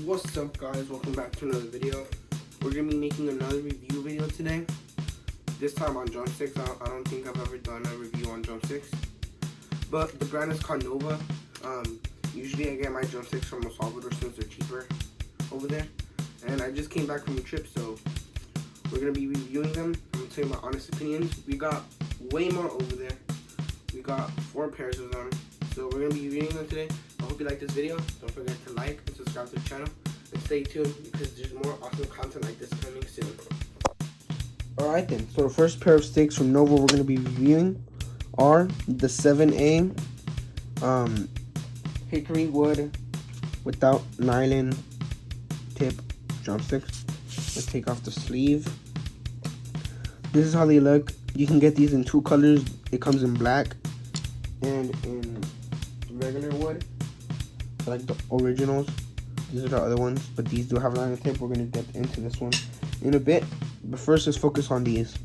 What's up, guys? Welcome back to another video. We're gonna be making another review video today. This time on drumsticks. I don't think I've ever done a review on drumsticks, but the brand is called Nova. Usually I get my drumsticks from El Salvador since they're cheaper over there, and I just came back from a trip, so we're gonna be reviewing them. I'm gonna tell you my honest opinions. We got way more over there. We got 4 pairs of them, so we're gonna be reviewing them today. I hope you like this video. Don't forget to like and subscribe to the channel, and stay tuned because there's more awesome content like this coming soon. Alright then, so the first pair of sticks from Nova we're going to be reviewing are the 7A hickory wood without nylon tip drumsticks. Let's take off the sleeve. This is how they look. You can get these in 2 colors. It comes in black and in regular wood, like the originals. These are the other ones, but these do have nylon tip. We're going to get into this one in a bit, but first let's focus on these.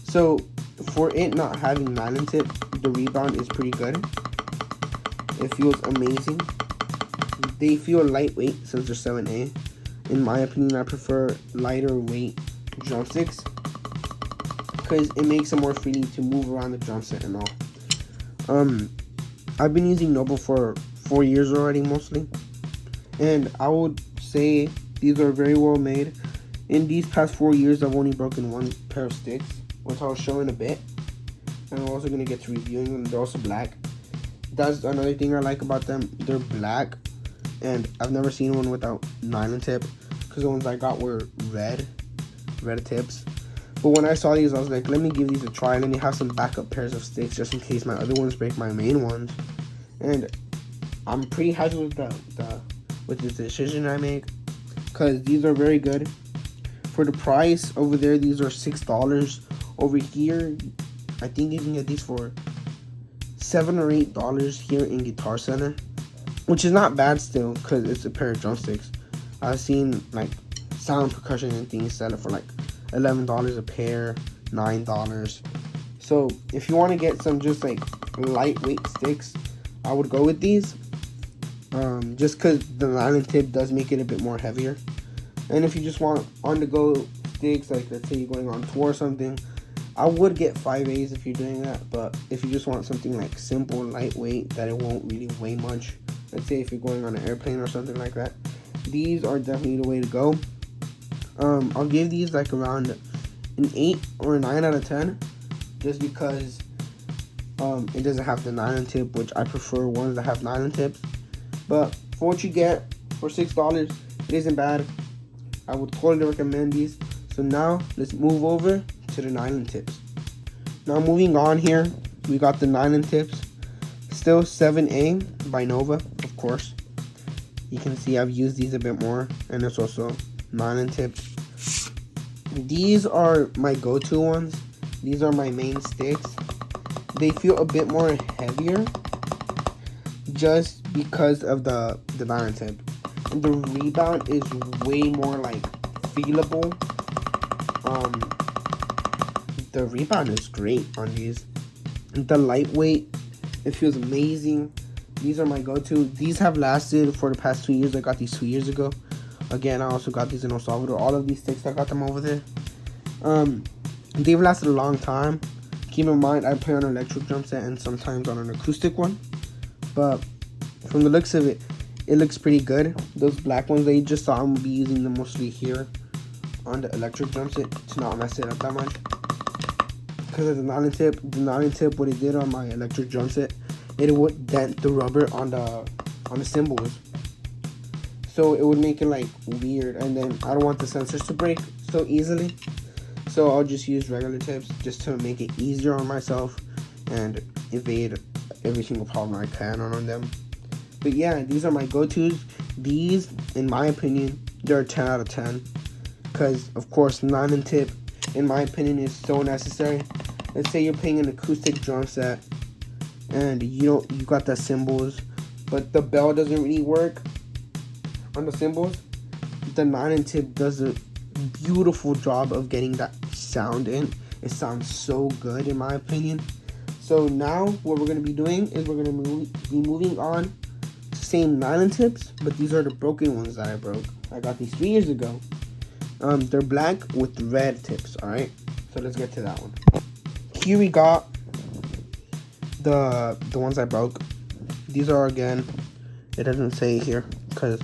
So for it not having nylon tip, the rebound is pretty good. It feels amazing. They feel lightweight since they're 7A. In my opinion, I prefer lighter weight drumsticks because it makes it more freely to move around the drum set and all. I've been using Nova for 4 years already mostly, and I would say these are very well made. In these past 4 years, I've only broken 1 pair of sticks, which I'll show in a bit. And I'm also going to get to reviewing them. They're also black. That's another thing I like about them. They're black, and I've never seen one without nylon tip, because the ones I got were red tips. But when I saw these, I was like, let me give these a try. Let me have some backup pairs of sticks just in case my other ones break my main ones. And I'm pretty happy with with the decision I make, because these are very good. For the price over there, these are $6. Over here, I think you can get these for $7 or $8 here in Guitar Center, which is not bad still, because it's a pair of drumsticks. I've seen like Sound Percussion and things sell it for like $11 a pair, $9. So if you want to get some just like lightweight sticks, I would go with these. Just because the nylon tip does make it a bit more heavier. And if you just want on-the-go sticks, like let's say you're going on tour or something, I would get 5As if you're doing that. But if you just want something like simple, lightweight, that it won't really weigh much, let's say if you're going on an airplane or something like that, these are definitely the way to go. I'll give these like around an 8 or a 9 out of 10, just because it doesn't have the nylon tip, which I prefer ones that have nylon tips. But for what you get for $6, it isn't bad. I would totally recommend these. So now let's move over to the nylon tips. Now moving on here, we got the nylon tips. Still 7A by Nova, of course. You can see I've used these a bit more, and it's also nylon tips. These are my go-to ones. These are my main sticks. They feel a bit more heavier just because of the nylon tip. And the rebound is way more like feelable. The rebound is great on these. The lightweight, it feels amazing. These are my go-to. These have lasted for the past 2 years. I got these 2 years ago. Again, I also got these in El Salvador. All of these sticks, I got them over there. They've lasted a long time. Keep in mind, I play on an electric drum set and sometimes on an acoustic one. But from the looks of it, it looks pretty good. Those black ones that you just saw, I'm going to be using them mostly here on the electric drum set to not mess it up that much. Because of the nylon tip, what it did on my electric drum set, it would dent the rubber on the cymbals. So it would make it like weird, and then I don't want the sensors to break so easily. So I'll just use regular tips just to make it easier on myself and evade every single problem I can on them. But yeah, these are my go-tos. These, in my opinion, they're a 10 out of 10. Because, of course, nylon tip, in my opinion, is so necessary. Let's say you're playing an acoustic drum set and you got the cymbals, but the bell doesn't really work on the cymbals. The nylon tip does a beautiful job of getting that sound in. It sounds so good, in my opinion. So now what we're going to be doing is we're going to be moving on to same nylon tips, but these are the broken ones that I broke. I got these 3 years ago. They're black with red tips. All right, so let's get to that one. Here we got the ones I broke. These are, again, it doesn't say here because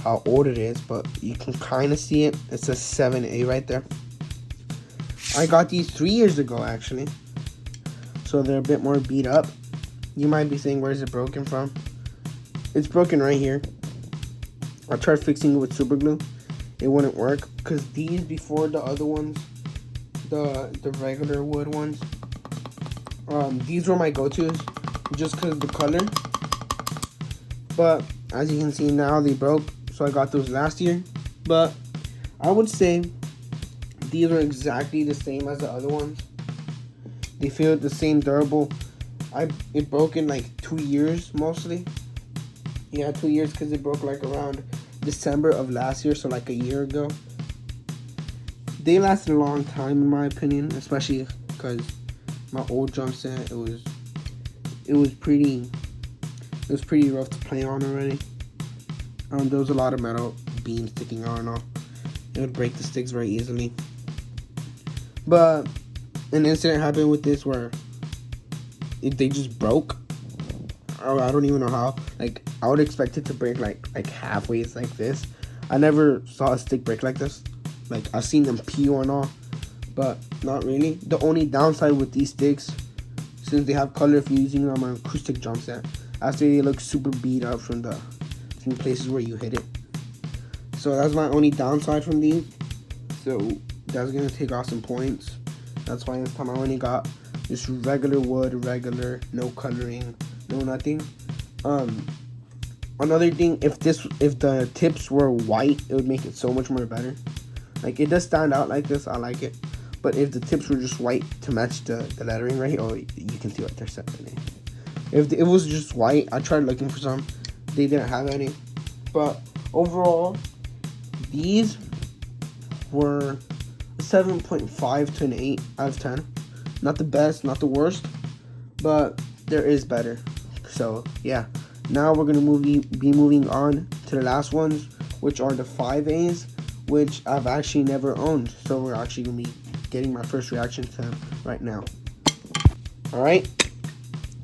how old it is, but you can kind of see it. It says 7A right there. I got these 3 years ago, actually, so they're a bit more beat up. You might be saying, where's it broken from? It's broken right here. I tried fixing it with super glue. It wouldn't work because these, before the other ones, the regular wood ones, these were my go-tos just because of the color. But as you can see now, they broke, so I got those last year. But I would say these are exactly the same as the other ones. They feel the same durable. It broke in like 2 years mostly. Yeah, 2 years because it broke like around December of last year, so like a year ago. They lasted a long time in my opinion, especially because my old drum set, it was pretty rough to play on already. There was a lot of metal beams sticking out and all. It would break the sticks very easily. But an incident happened with this where they just broke. I don't even know how. Like, I would expect it to break like halfway like this. I never saw a stick break like this. Like, I've seen them peel and all, but not really. The only downside with these sticks, since they have color, if you're using them on an acoustic drum set, after they look super beat up from places where you hit it. So that's my only downside from these. So that's gonna take off some points. That's why this time I only got just regular wood, regular, no coloring, no nothing. Another thing, if the tips were white, it would make it so much more better. Like, it does stand out like this, I like it. But if the tips were just white to match the lettering right here, oh, you can see what they're saying. If it was just white, I tried looking for some. They didn't have any. But overall, these were a 7.5 to an 8 out of 10. Not the best, not the worst, but there is better. So yeah, now we're gonna be moving on to the last ones, which are the 5As, which I've actually never owned. So we're actually gonna be getting my first reaction to them right now. All right,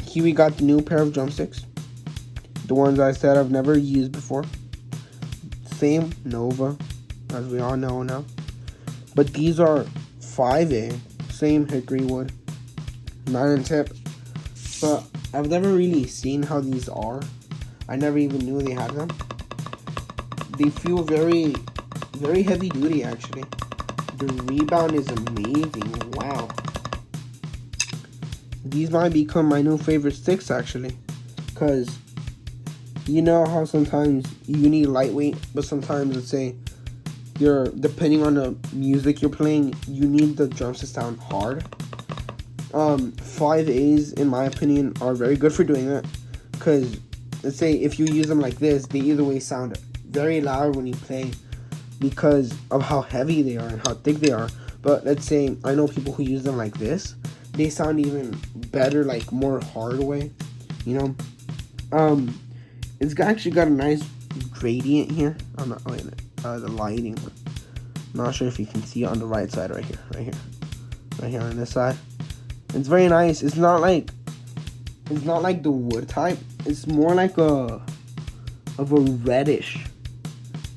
here we got the new pair of drumsticks, the ones I said I've never used before. Same Nova, as we all know now, but these are 5A, same hickory wood, nylon tip. But I've never really seen how these are. I never even knew they had them. They feel very, very heavy duty actually. The rebound is amazing. Wow. These might become my new favorite sticks actually, because you know how sometimes you need lightweight, but sometimes, let's say, depending on the music you're playing, you need the drums to sound hard. 5As, in my opinion, are very good for doing that, because let's say if you use them like this, they either way sound very loud when you play because of how heavy they are and how thick they are. But let's say I know people who use them like this, they sound even better, like more hard way, you know. It's actually got a nice gradient here on the lighting. Not sure if you can see it on the right side, right here on this side. It's very nice. It's not like the wood type. It's more like of a reddish.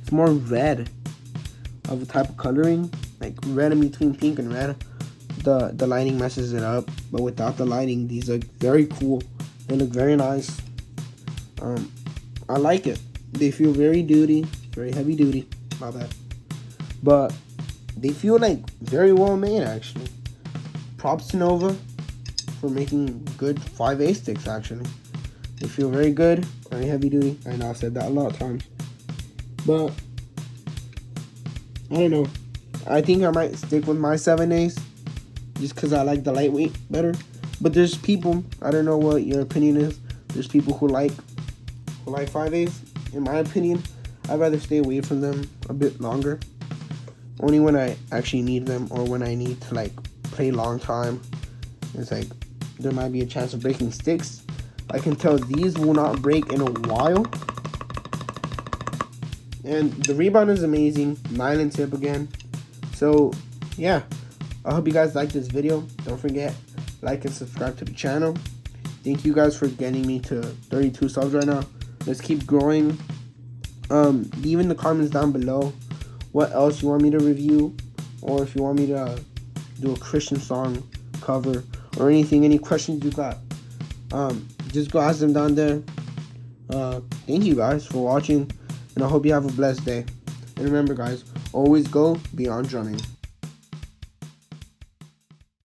It's more red of a type of coloring, like red in between pink and red. The lighting messes it up, but without the lighting, these look very cool. They look very nice. I like it. They feel very heavy duty. My bad. But they feel like very well made actually. Props to Nova for making good 5A sticks actually. They feel very good, very heavy duty. I know I've said that a lot of times. But I don't know. I think I might stick with my 7As just because I like the lightweight better. But there's people, I don't know what your opinion is. There's people who like 5As. In my opinion, I'd rather stay away from them a bit longer. Only when I actually need them, or when I need to like play a long time. It's like there might be a chance of breaking sticks. I can tell these will not break in a while. And the rebound is amazing. Nylon tip again. So, yeah. I hope you guys like this video. Don't forget, like and subscribe to the channel. Thank you guys for getting me to 32 subs right now. Let's keep growing. Leave in the comments down below what else you want me to review, or if you want me to do a Christian song cover or anything, any questions you got. Just go ask them down there. Thank you guys for watching, and I hope you have a blessed day. And remember guys, always go beyond drumming.